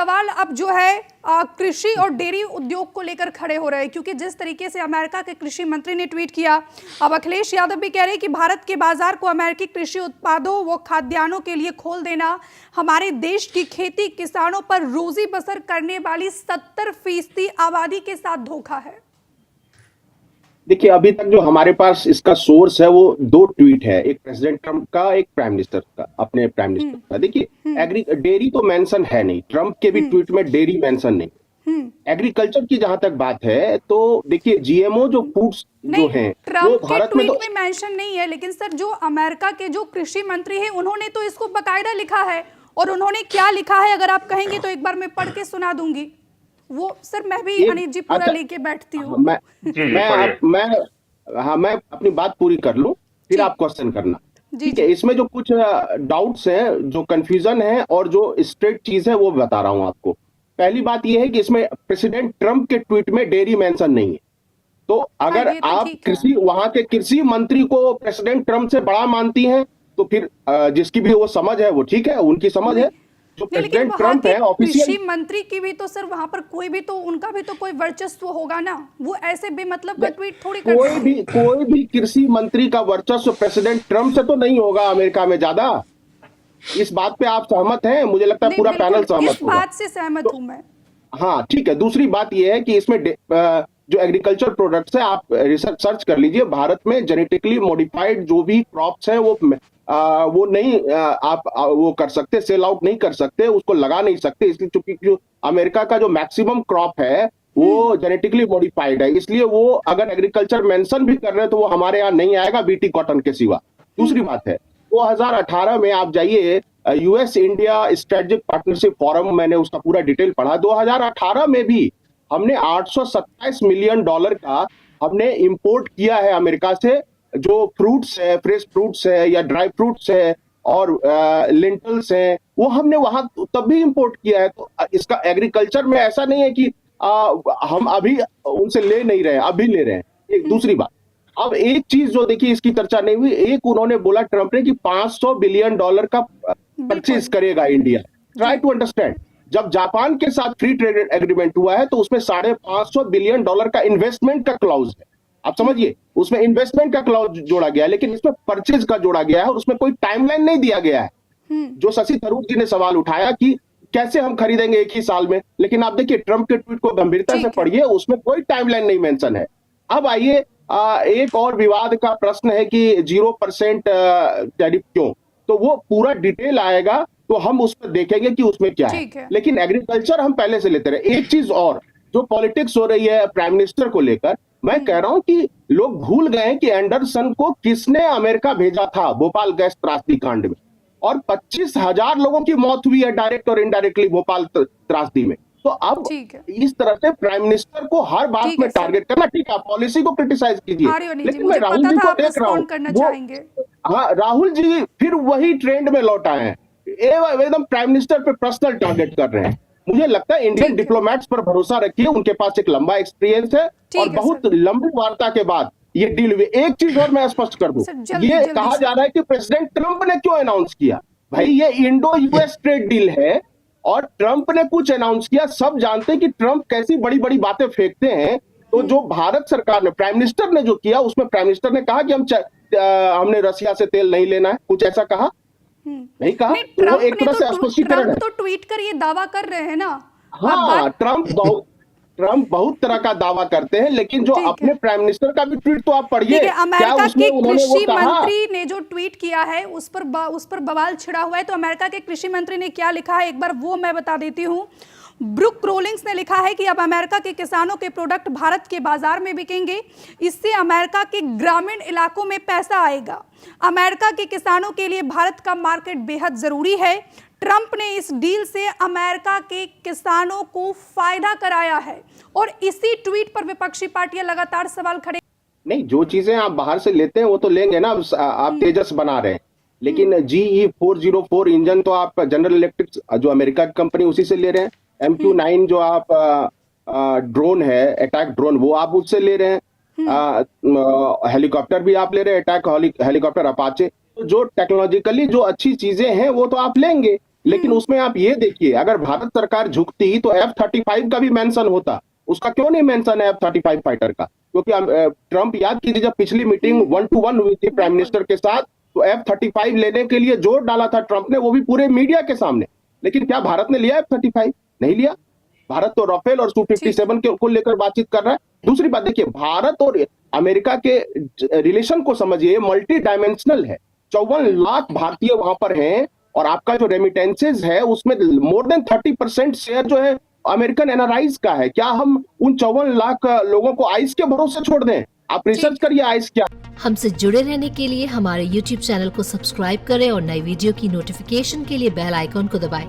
सवाल अब जो है कृषि और डेयरी उद्योग को लेकर खड़े हो रहे हैं, क्योंकि जिस तरीके से अमेरिका के कृषि मंत्री ने ट्वीट किया, अब अखिलेश यादव भी कह रहे हैं कि भारत के बाजार को अमेरिकी कृषि उत्पादों व खाद्यान्नों के लिए खोल देना हमारे देश की खेती किसानों पर रोजी बसर करने वाली 70% आबादी के साथ धोखा है। देखिए, अभी तक जो हमारे पास इसका सोर्स है वो दो ट्वीट है, एक प्रेसिडेंट ट्रम्प का, एक प्राइम मिनिस्टर का, अपने प्राइम मिनिस्टर का। देखिए, डेयरी तो मेंशन है नहीं, ट्रम्प के भी ट्वीट में डेयरी मेंशन नहीं। एग्रीकल्चर की जहां तक बात है तो देखिए, जीएमओ जो फूड्स जो हैं वो भारत में तो मेंशन नहीं है, लेकिन सर जो अमेरिका के जो कृषि मंत्री हैं उन्होंने तो इसको बकायदा लिखा है। और उन्होंने क्या लिखा है अगर आप कहेंगे तो एक बार मैं पढ़ के सुना दूंगी। वो सर मैं भी अनिल जी पूरा लेके बैठती हूँ। मैं अपनी बात पूरी कर लूं, फिर आप क्वेश्चन करना। ठीक है, इसमें जो कुछ डाउट्स हैं, जो कंफ्यूजन है और जो स्ट्रेट चीज है वो बता रहा हूं आपको। पहली बात यह है कि इसमें प्रेसिडेंट ट्रम्प के ट्वीट में डेयरी मेंशन नहीं है। तो अगर आप वहां के कृषि मंत्री को प्रेसिडेंट ट्रम्प से बड़ा मानती हैं तो फिर जिसकी भी वो समझ है वो ठीक है, उनकी समझ है। जो प्रेसिडेंट ट्रम्प है ऑफिशियल कृषि मंत्री की भी तो सर वहां पर कोई भी तो उनका भी तो कोई वर्चस्व होगा ना, वो ऐसे बेमतलब का ट्वीट थोड़ी करते हैं। कोई भी कृषि मंत्री का वर्चस्व प्रेसिडेंट ट्रम्प से तो नहीं होगा अमेरिका में ज्यादा। इस बात पे आप सहमत हैं? मुझे लगता है पूरा पैनल सहमत होगा। इस बात से सहमत हूं मैं। हाँ ठीक है। दूसरी बात यह है कि इसमें जो एग्रीकल्चर प्रोडक्ट्स है, आप रिसर्च सर्च कर लीजिए, भारत में जेनेटिकली मॉडिफाइड जो भी क्रॉप्स हैं वो नहीं आप वो कर सकते, सेल आउट नहीं कर सकते, उसको लगा नहीं सकते, इसलिए चूंकि जो अमेरिका का जो मैक्सिमम क्रॉप है वो जेनेटिकली मॉडिफाइड है, इसलिए वो अगर एग्रीकल्चर मेंशन भी कर रहे हैं तो वो हमारे यहाँ नहीं आएगा बीटी कॉटन के सिवा। दूसरी बात है 2018 में आप जाइए, US India strategic partnership forum, मैंने उसका पूरा डिटेल पढ़ा। 2018 में भी हमने $827 मिलियन का हमने इंपोर्ट किया है अमेरिका से, जो फ्रूट्स है, फ्रेश फ्रूट्स है या ड्राई फ्रूट्स है और लिंटल्स है, वो हमने वहां तब भी इंपोर्ट किया है। तो इसका एग्रीकल्चर में ऐसा नहीं है कि हम अभी उनसे ले नहीं रहे, अभी ले रहे हैं। एक दूसरी बात, अब एक चीज जो देखिए इसकी चर्चा नहीं हुई, एक उन्होंने बोला ट्रम्प ने कि $500 बिलियन का परचेज करेगा इंडिया। ट्राई टू अंडरस्टैंड, जब जापान के साथ फ्री ट्रेड एग्रीमेंट हुआ है तो उसमें $550 बिलियन का इन्वेस्टमेंट का क्लॉज है। आप समझिए, उसमें इन्वेस्टमेंट का क्लॉज जोड़ा गया है, लेकिन इसमें परचेज का जोड़ा गया है और उसमें कोई टाइमलाइन नहीं दिया गया है। जो शशि थरूर जी ने सवाल उठाया कि कैसे हम खरीदेंगे एक ही साल में, लेकिन आप देखिए ट्रम्प के ट्वीट को गंभीरता से पढ़िए, उसमें कोई टाइमलाइन नहीं मेंशन है। अब आइए, एक और विवाद का प्रश्न है कि 0% टैरिफ क्यों, तो वो पूरा डिटेल आएगा तो हम उस पर देखेंगे कि उसमें क्या है। लेकिन एग्रीकल्चर हम पहले से लेते रहे। एक चीज और, जो पॉलिटिक्स हो रही है प्राइम मिनिस्टर को लेकर, मैं कह रहा हूं कि लोग भूल गए कि एंडरसन को किसने अमेरिका भेजा था भोपाल गैस त्रासदी कांड में, और 25,000 लोगों की मौत हुई है डायरेक्ट और इनडायरेक्टली भोपाल त्रासदी में। तो अब इस तरह से प्राइम मिनिस्टर को हर बात में टारगेट करना, ठीक है, पॉलिसी को क्रिटिसाइज कीजिए, लेकिन मैं राहुल जी को देख रहा हूँ, हाँ राहुल जी फिर वही ट्रेंड में लौट आए हैं, एकदम प्राइम मिनिस्टर पे पर्सनल टारगेट कर रहे हैं। मुझे लगता है इंडियन डिप्लोमेट्स पर भरोसा रखिए, उनके पास एक लंबा एक्सपीरियंस है और बहुत लंबी वार्ता के बाद ये डील हुई। एक चीज और मैं स्पष्ट कर दूं, ये कहा जा रहा है कि प्रेसिडेंट ट्रम्प ने क्यों अनाउंस किया। भाई ये इंडो यूएस ट्रेड डील है और ट्रम्प ने कुछ अनाउंस किया। सब जानते हैं कि ट्रम्प कैसी बड़ी बड़ी बातें फेंकते हैं। तो जो भारत सरकार ने, प्राइम मिनिस्टर ने जो किया, उसमें प्राइम मिनिस्टर ने कहा कि हमने रसिया से तेल नहीं लेना है, कुछ ऐसा कहा नहीं कहा। तो एक तरह से स्पष्टीकरण है। तो ट्वीट कर ये दावा कर रहे हैं ना। हाँ, ट्रम्प बहुत तरह का दावा करते हैं, लेकिन जो अपने प्राइम मिनिस्टर का भी ट्वीट तो आप पढ़िए। अमेरिका के कृषि मंत्री ने जो ट्वीट किया है उस पर बवाल छिड़ा हुआ है। तो अमेरिका के कृषि मंत्री ने क्या लिखा है एक बार वो मैं बता देती हूँ। ब्रुक रोलिंग्स ने लिखा है कि अब अमेरिका के किसानों के प्रोडक्ट भारत के बाजार में बिकेंगे, इससे अमेरिका के ग्रामीण इलाकों में पैसा आएगा। अमेरिका के किसानों के लिए भारत का मार्केट बेहद जरूरी है। ट्रंप ने इस डील से अमेरिका के किसानों को फायदा कराया है। और इसी ट्वीट पर विपक्षी पार्टियां लगातार सवाल खड़े। नहीं, जो चीजें आप बाहर से लेते हैं वो तो लेंगे ना। आप तेजस बना रहे हैं, लेकिन GE 404 इंजन तो आप जनरल इलेक्ट्रिक जो अमेरिका की कंपनी उसी से ले रहे हैं। MQ-9 जो आप ड्रोन है, अटैक ड्रोन, वो आप उससे ले रहे हैं। हेलीकॉप्टर भी आप ले रहे हैं, अटैक हेलीकॉप्टर अपाचे। तो जो टेक्नोलॉजिकली जो अच्छी चीजें हैं वो तो आप लेंगे। लेकिन उसमें आप ये देखिए, अगर भारत सरकार झुकती तो F-35 का भी मेंशन होता। उसका क्यों नहीं मेंशन है F-35 फाइटर का? क्योंकि ट्रंप, याद कीजिए, जब पिछली मीटिंग 1-to-1 हुई थी प्राइम मिनिस्टर के साथ, तो F-35 लेने के लिए जोर डाला था ट्रंप ने, वो भी पूरे मीडिया के सामने। लेकिन क्या भारत ने लिया F-35? नहीं लिया। भारत तो राफेल और Su-57 को लेकर बातचीत कर रहा है। दूसरी बात देखिए, भारत और अमेरिका के रिलेशन को समझिए, मल्टी डायमेंशनल है। 54 लाख भारतीय वहां पर हैं, और आपका जो रेमिटेंसेज है उसमें मोर देन 30% शेयर जो है अमेरिकन एनआरआईज का है। क्या हम उन 54 लाख लोगों को आइस के भरोसे छोड़ दें? आप रिसर्च करिए आइस क्या। हमसे जुड़े रहने के लिए हमारे YouTube चैनल को सब्सक्राइब करें और नई वीडियो की नोटिफिकेशन के लिए बेल आइकॉन को दबाएं।